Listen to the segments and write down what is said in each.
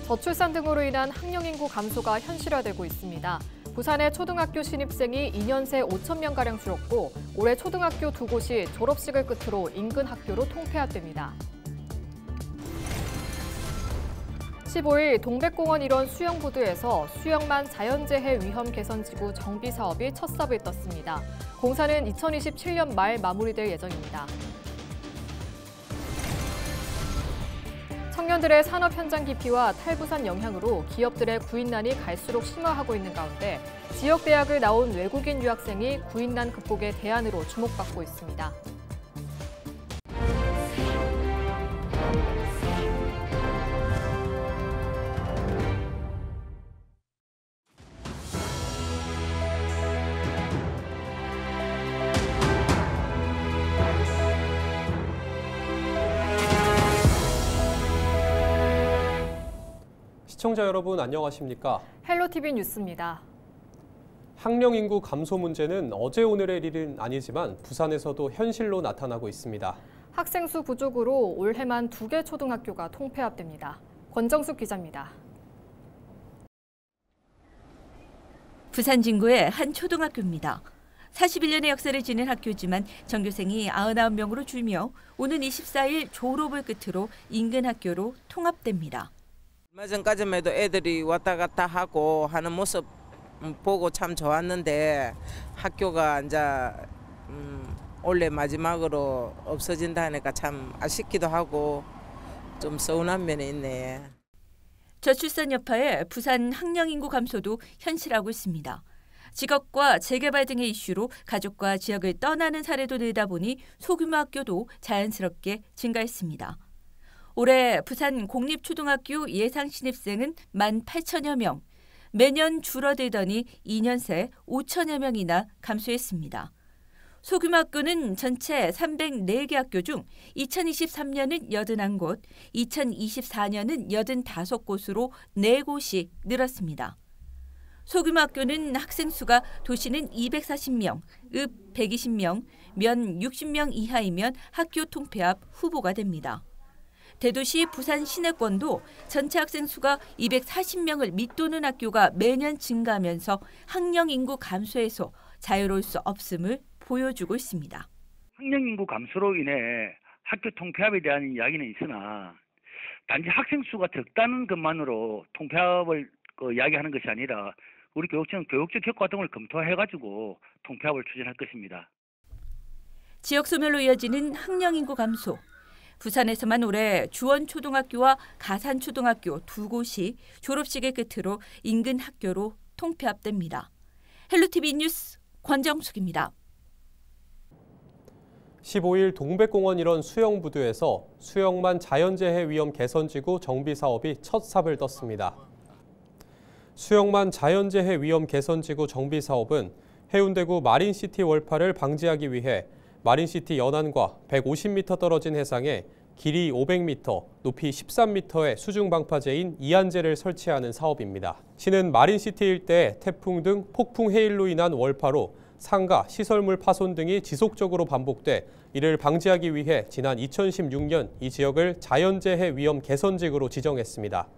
저출산 등으로 인한 학령 인구 감소가 현실화되고 있습니다. 부산의 초등학교 신입생이 2년 새 5천 명가량 줄었고 올해 초등학교 2곳이 졸업식을 끝으로 인근 학교로 통폐합됩니다. 15일 동백공원 일원 수영부두에서 수영만 자연재해 위험 개선지구 정비 사업이 첫 삽을 떴습니다. 공사는 2027년 말 마무리될 예정입니다. 청년들의 산업 현장 기피와 탈부산 영향으로 기업들의 구인난이 갈수록 심화하고 있는 가운데 지역 대학을 나온 외국인 유학생이 구인난 극복의 대안으로 주목받고 있습니다. 시청자 여러분 안녕하십니까? 헬로티비 뉴스입니다. 학령 인구 감소 문제는 어제 오늘의 일은 아니지만 부산에서도 현실로 나타나고 있습니다. 학생 수 부족으로 올해만 2개 초등학교가 통폐합됩니다. 권정숙 기자입니다. 부산 진구의 한 초등학교입니다. 41년의 역사를 지닌 학교지만 전교생이 99명으로 줄며 오는 24일 졸업을 끝으로 인근 학교로 통합됩니다. 얼마 전까지만 해도 애들이 왔다 갔다 하고 하는 모습 보고 참 좋았는데 학교가 이제 올해 마지막으로 없어진다니까 참 아쉽기도 하고 좀 서운한 면이 있네. 저출산 여파에 부산 학령 인구 감소도 현실화하고 있습니다. 직업과 재개발 등의 이슈로 가족과 지역을 떠나는 사례도 늘다 보니 소규모 학교도 자연스럽게 증가했습니다. 올해 부산 공립초등학교 예상 신입생은 18,000여 명, 매년 줄어들더니 2년 새 5천여 명이나 감소했습니다. 소규모 학교는 전체 304개 학교 중 2023년은 81곳, 2024년은 85곳으로 4곳이 늘었습니다. 소규모 학교는 학생 수가 도시는 240명, 읍 120명, 면 60명 이하이면 학교 통폐합 후보가 됩니다. 대도시 부산 시내권도 전체 학생 수가 240명을 밑도는 학교가 매년 증가하면서 학령 인구 감소에서 자유로울 수 없음을 보여주고 있습니다. 학령 인구 감소로 인해 학교 통폐합에 대한 이야기는 있으나 단지 학생 수가 적다는 것만으로 통폐합을 이야기하는 것이 아니라 우리 교육청은 교육적 효과 등을 검토해가지고 통폐합을 추진할 것입니다. 지역 소멸로 이어지는 학령 인구 감소. 부산에서만 올해 주원초등학교와 가산초등학교 2곳이 졸업식을 끝으로 인근 학교로 통폐합됩니다. 헬로티비 뉴스 권정숙입니다. 15일 동백공원 일원 수영부두에서 수영만 자연재해 위험 개선지구 정비 사업이 첫 삽을 떴습니다. 수영만 자연재해 위험 개선지구 정비 사업은 해운대구 마린시티 월파를 방지하기 위해 마린시티 연안과 150m 떨어진 해상에 길이 500m, 높이 13m의 수중 방파제인 이안제를 설치하는 사업입니다. 시는 마린시티 일대에 태풍 등 폭풍 해일로 인한 월파로 상가, 시설물 파손 등이 지속적으로 반복돼 이를 방지하기 위해 지난 2016년 이 지역을 자연재해 위험 개선지구로 지정했습니다.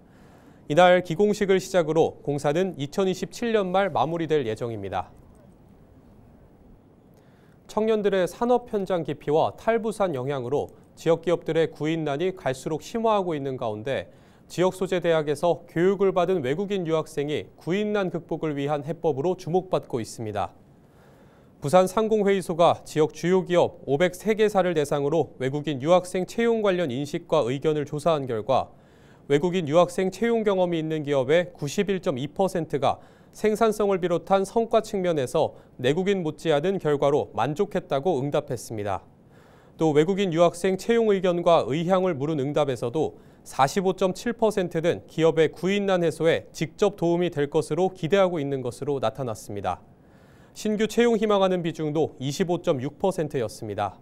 이날 기공식을 시작으로 공사는 2027년 말 마무리될 예정입니다. 청년들의 산업 현장 기피와 탈부산 영향으로 지역 기업들의 구인난이 갈수록 심화하고 있는 가운데 지역 소재 대학에서 교육을 받은 외국인 유학생이 구인난 극복을 위한 해법으로 주목받고 있습니다. 부산 상공회의소가 지역 주요 기업 503개사를 대상으로 외국인 유학생 채용 관련 인식과 의견을 조사한 결과 외국인 유학생 채용 경험이 있는 기업의 91.2%가 생산성을 비롯한 성과 측면에서 내국인 못지않은 결과로 만족했다고 응답했습니다. 또 외국인 유학생 채용 의견과 의향을 물은 응답에서도 45.7%는 기업의 구인난 해소에 직접 도움이 될 것으로 기대하고 있는 것으로 나타났습니다. 신규 채용 희망하는 비중도 25.6%였습니다.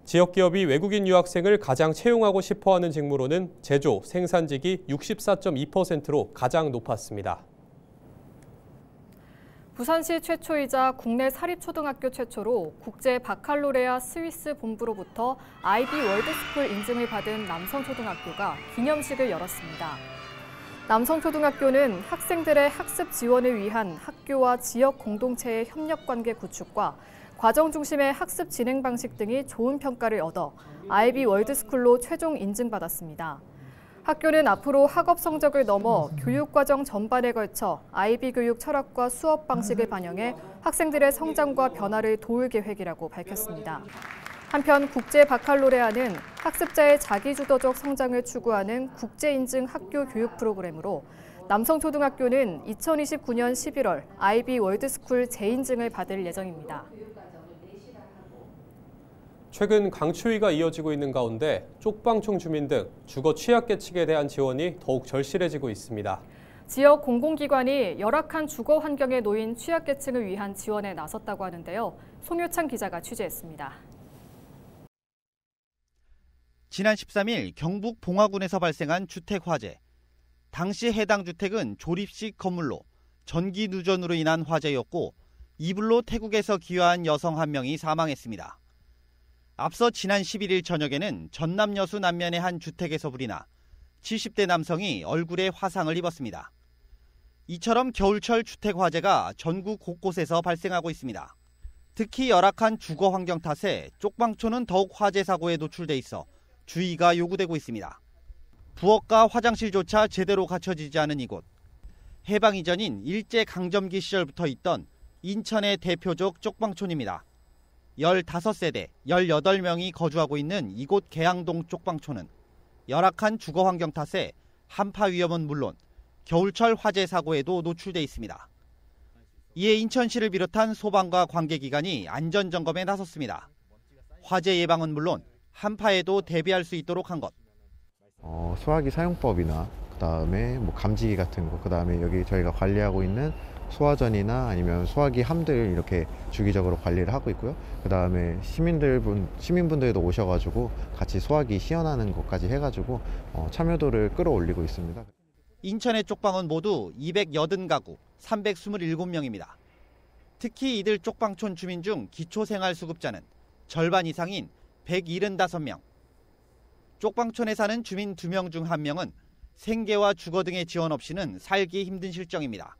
지역 기업이 외국인 유학생을 가장 채용하고 싶어하는 직무로는 제조, 생산직이 64.2%로 가장 높았습니다. 부산시 최초이자 국내 사립초등학교 최초로 국제 바칼로레아 스위스 본부로부터 IB 월드스쿨 인증을 받은 남성초등학교가 기념식을 열었습니다. 남성초등학교는 학생들의 학습 지원을 위한 학교와 지역 공동체의 협력관계 구축과 과정 중심의 학습 진행 방식 등이 좋은 평가를 얻어 IB 월드스쿨로 최종 인증받았습니다. 학교는 앞으로 학업 성적을 넘어 교육과정 전반에 걸쳐 IB 교육 철학과 수업 방식을 반영해 학생들의 성장과 변화를 도울 계획이라고 밝혔습니다. 한편 국제 바칼로레아는 학습자의 자기주도적 성장을 추구하는 국제인증 학교 교육 프로그램으로 남성초등학교는 2029년 11월 IB 월드스쿨 재인증을 받을 예정입니다. 최근 강추위가 이어지고 있는 가운데 쪽방촌 주민 등 주거 취약계층에 대한 지원이 더욱 절실해지고 있습니다. 지역 공공기관이 열악한 주거 환경에 놓인 취약계층을 위한 지원에 나섰다고 하는데요. 송효창 기자가 취재했습니다. 지난 13일 경북 봉화군에서 발생한 주택 화재. 당시 해당 주택은 조립식 건물로 전기 누전으로 인한 화재였고 이불로 태국에서 귀화한 여성 한 명이 사망했습니다. 앞서 지난 11일 저녁에는 전남 여수 남면의 한 주택에서 불이 나 70대 남성이 얼굴에 화상을 입었습니다. 이처럼 겨울철 주택 화재가 전국 곳곳에서 발생하고 있습니다. 특히 열악한 주거 환경 탓에 쪽방촌은 더욱 화재 사고에 노출돼 있어 주의가 요구되고 있습니다. 부엌과 화장실조차 제대로 갖춰지지 않은 이곳. 해방 이전인 일제강점기 시절부터 있던 인천의 대표적 쪽방촌입니다. 15세대, 18명이 거주하고 있는 이곳 계양동 쪽방촌은 열악한 주거 환경 탓에 한파 위험은 물론 겨울철 화재 사고에도 노출돼 있습니다. 이에 인천시를 비롯한 소방과 관계기관이 안전점검에 나섰습니다. 화재 예방은 물론 한파에도 대비할 수 있도록 한 것. 소화기 사용법이나 그다음에 감지기 같은 거, 그다음에 여기 저희가 관리하고 있는 소화전이나 아니면 소화기 함들 이렇게 주기적으로 관리를 하고 있고요. 그다음에 시민분들도 오셔가지고 같이 소화기 시연하는 것까지 해가지고 참여도를 끌어올리고 있습니다. 인천의 쪽방은 모두 280가구 327명입니다. 특히 이들 쪽방촌 주민 중 기초생활수급자는 절반 이상인 175명. 쪽방촌에 사는 주민 2명 중 1명은 생계와 주거 등의 지원 없이는 살기 힘든 실정입니다.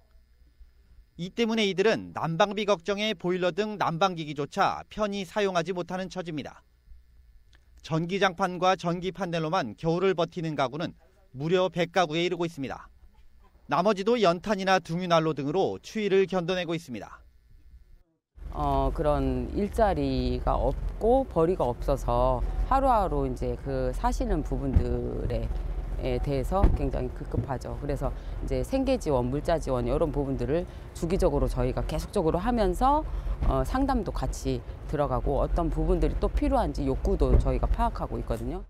이 때문에 이들은 난방비 걱정에 보일러 등 난방기기조차 편히 사용하지 못하는 처지입니다. 전기장판과 전기 판넬로만 겨울을 버티는 가구는 무려 100가구에 이르고 있습니다. 나머지도 연탄이나 등유난로 등으로 추위를 견뎌내고 있습니다. 그런 일자리가 없고 벌이가 없어서 하루하루 이제 그 사시는 부분들에 대해서 굉장히 급급하죠. 그래서 이제 생계 지원, 물자 지원 이런 부분들을 주기적으로 저희가 계속적으로 하면서 상담도 같이 들어가고 어떤 부분들이 또 필요한지 욕구도 저희가 파악하고 있거든요.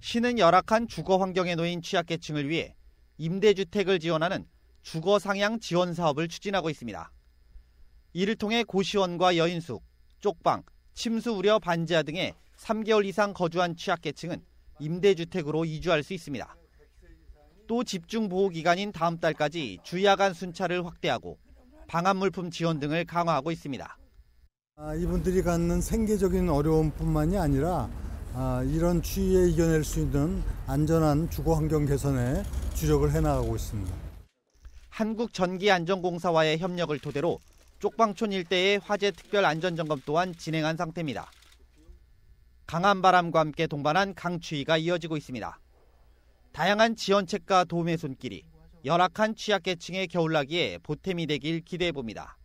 시는 열악한 주거 환경에 놓인 취약계층을 위해 임대주택을 지원하는 주거 상향 지원 사업을 추진하고 있습니다. 이를 통해 고시원과 여인숙, 쪽방, 침수 우려 반지하 등의 3개월 이상 거주한 취약계층은 임대주택으로 이주할 수 있습니다. 또 집중보호기간인 다음 달까지 주야간 순찰을 확대하고 방한물품 지원 등을 강화하고 있습니다. 이분들이 갖는 생계적인 어려움뿐만이 아니라 이런 추위에 이겨낼 수 있는 안전한 주거 환경 개선에 주력을 해나가고 있습니다. 한국전기안전공사와의 협력을 토대로 쪽방촌 일대의 화재 특별 안전점검 또한 진행한 상태입니다. 강한 바람과 함께 동반한 강추위가 이어지고 있습니다. 다양한 지원책과 도움의 손길이 열악한 취약계층의 겨울나기에 보탬이 되길 기대해봅니다.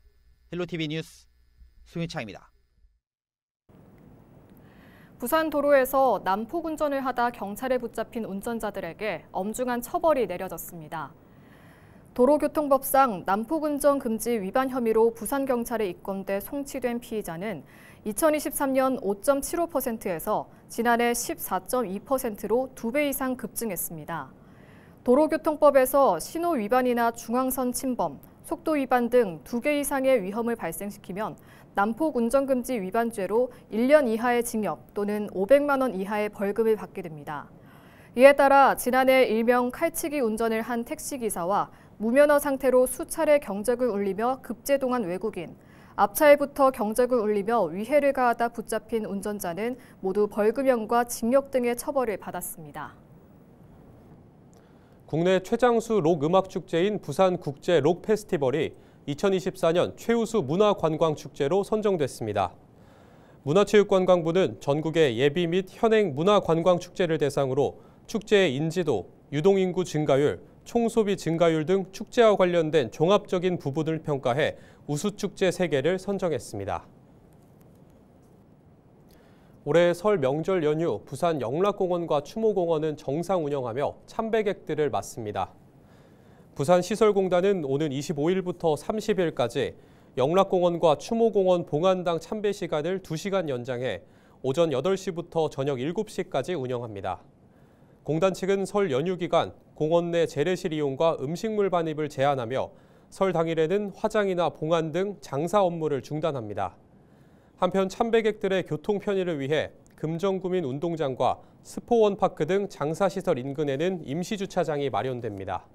헬로티비 뉴스 송유창입니다. 부산 도로에서 난폭 운전을 하다 경찰에 붙잡힌 운전자들에게 엄중한 처벌이 내려졌습니다. 도로교통법상 난폭운전 금지 위반 혐의로 부산경찰에 입건돼 송치된 피의자는 2023년 5.75%에서 지난해 14.2%로 2배 이상 급증했습니다. 도로교통법에서 신호 위반이나 중앙선 침범, 속도 위반 등 2개 이상의 위험을 발생시키면 난폭운전금지 위반죄로 1년 이하의 징역 또는 500만 원 이하의 벌금을 받게 됩니다. 이에 따라 지난해 일명 칼치기 운전을 한 택시기사와 무면허 상태로 수차례 경적을 울리며 급제동한 외국인, 앞차에 붙어 경적을 울리며 위해를 가하다 붙잡힌 운전자는 모두 벌금형과 징역 등의 처벌을 받았습니다. 국내 최장수 록 음악 축제인 부산국제 록 페스티벌이 2024년 최우수 문화관광축제로 선정됐습니다. 문화체육관광부는 전국의 예비 및 현행 문화관광축제를 대상으로 축제의 인지도, 유동인구 증가율, 총소비 증가율 등 축제와 관련된 종합적인 부분을 평가해 우수축제 3개를 선정했습니다. 올해 설 명절 연휴 부산 영락공원과 추모공원은 정상 운영하며 참배객들을 맞습니다. 부산시설공단은 오는 25일부터 30일까지 영락공원과 추모공원 봉안당 참배 시간을 2시간 연장해 오전 8시부터 저녁 7시까지 운영합니다. 공단 측은 설 연휴 기간 공원 내 재래실 이용과 음식물 반입을 제한하며 설 당일에는 화장이나 봉안 등 장사 업무를 중단합니다. 한편 참배객들의 교통 편의를 위해 금정구민 운동장과 스포원파크 등 장사시설 인근에는 임시주차장이 마련됩니다.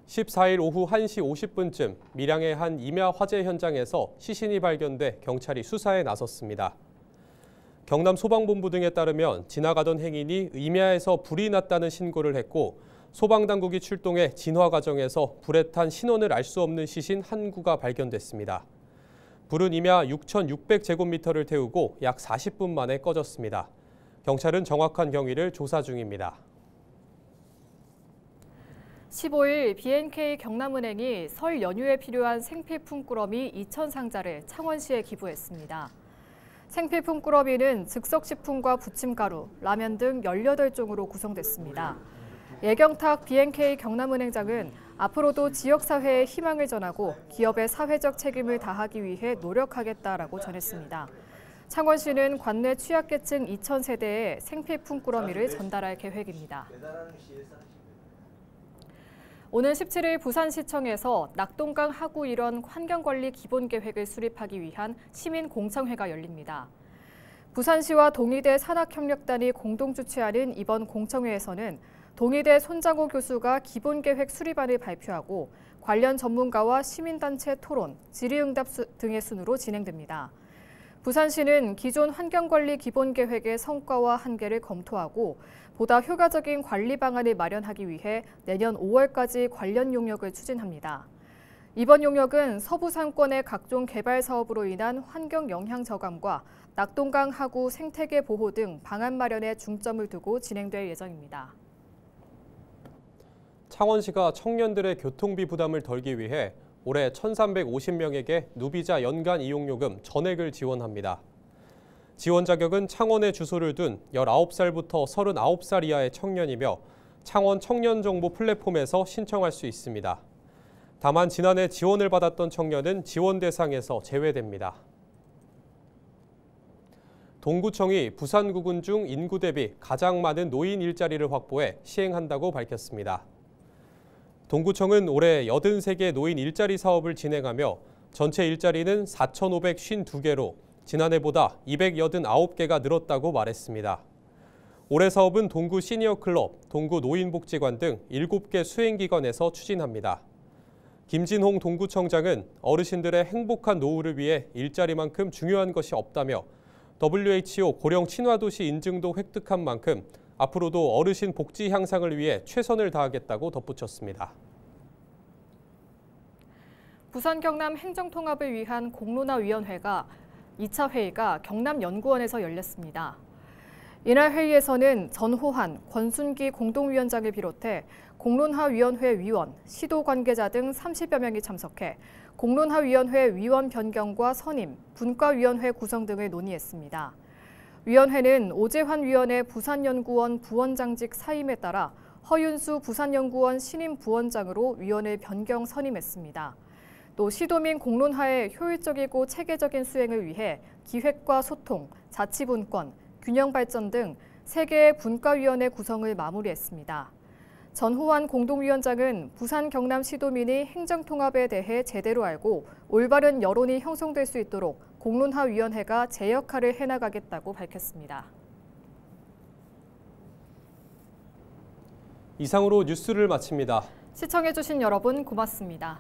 14일 오후 1시 50분쯤 밀양의 한 임야 화재 현장에서 시신이 발견돼 경찰이 수사에 나섰습니다. 경남 소방본부 등에 따르면 지나가던 행인이 임야에서 불이 났다는 신고를 했고 소방당국이 출동해 진화 과정에서 불에 탄 신원을 알 수 없는 시신 한 구가 발견됐습니다. 불은 임야 6,600제곱미터를 태우고 약 40분 만에 꺼졌습니다. 경찰은 정확한 경위를 조사 중입니다. 15일 B&K 경남은행이 설 연휴에 필요한 생필품 꾸러미 2,000상자를 창원시에 기부했습니다. 생필품 꾸러미는 즉석식품과 부침가루, 라면 등 18종으로 구성됐습니다. 예경탁 B&K 경남은행장은 앞으로도 지역사회에 희망을 전하고 기업의 사회적 책임을 다하기 위해 노력하겠다라고 전했습니다. 창원시는 관내 취약계층 2,000세대에 생필품 꾸러미를 전달할 계획입니다. 오는 17일 부산시청에서 낙동강 하구 일원 환경관리 기본계획을 수립하기 위한 시민공청회가 열립니다. 부산시와 동의대 산학협력단이 공동 주최하는 이번 공청회에서는 동의대 손장호 교수가 기본계획 수립안을 발표하고 관련 전문가와 시민단체 토론, 질의응답 등의 순으로 진행됩니다. 부산시는 기존 환경관리 기본계획의 성과와 한계를 검토하고 보다 효과적인 관리 방안을 마련하기 위해 내년 5월까지 관련 용역을 추진합니다. 이번 용역은 서부 상권의 각종 개발 사업으로 인한 환경 영향 저감과 낙동강 하구 생태계 보호 등 방안 마련에 중점을 두고 진행될 예정입니다. 창원시가 청년들의 교통비 부담을 덜기 위해 올해 1,350명에게 누비자 연간 이용요금 전액을 지원합니다. 지원 자격은 창원에 주소를 둔 19살부터 39살 이하의 청년이며 창원 청년정보 플랫폼에서 신청할 수 있습니다. 다만 지난해 지원을 받았던 청년은 지원 대상에서 제외됩니다. 동구청이 부산구군 중 인구 대비 가장 많은 노인 일자리를 확보해 시행한다고 밝혔습니다. 동구청은 올해 83개 노인 일자리 사업을 진행하며 전체 일자리는 4,552개로 지난해보다 289개가 늘었다고 말했습니다. 올해 사업은 동구 시니어클럽, 동구 노인복지관 등 7개 수행기관에서 추진합니다. 김진홍 동구청장은 어르신들의 행복한 노후를 위해 일자리만큼 중요한 것이 없다며 WHO 고령 친화도시 인증도 획득한 만큼 앞으로도 어르신 복지 향상을 위해 최선을 다하겠다고 덧붙였습니다. 부산 경남 행정통합을 위한 공론화위원회가 2차 회의가 경남연구원에서 열렸습니다. 이날 회의에서는 전호환, 권순기 공동위원장을 비롯해 공론화위원회 위원, 시도 관계자 등 30여 명이 참석해 공론화위원회 위원 변경과 선임, 분과위원회 구성 등을 논의했습니다. 위원회는 오재환 위원의 부산연구원 부원장직 사임에 따라 허윤수 부산연구원 신임 부원장으로 위원을 변경 선임했습니다. 또 시도민 공론화의 효율적이고 체계적인 수행을 위해 기획과 소통, 자치분권, 균형발전 등 3개의 분과위원회 구성을 마무리했습니다. 전호환 공동위원장은 부산 경남 시도민이 행정통합에 대해 제대로 알고 올바른 여론이 형성될 수 있도록 공론화위원회가 제 역할을 해나가겠다고 밝혔습니다. 이상으로 뉴스를 마칩니다. 시청해주신 여러분 고맙습니다.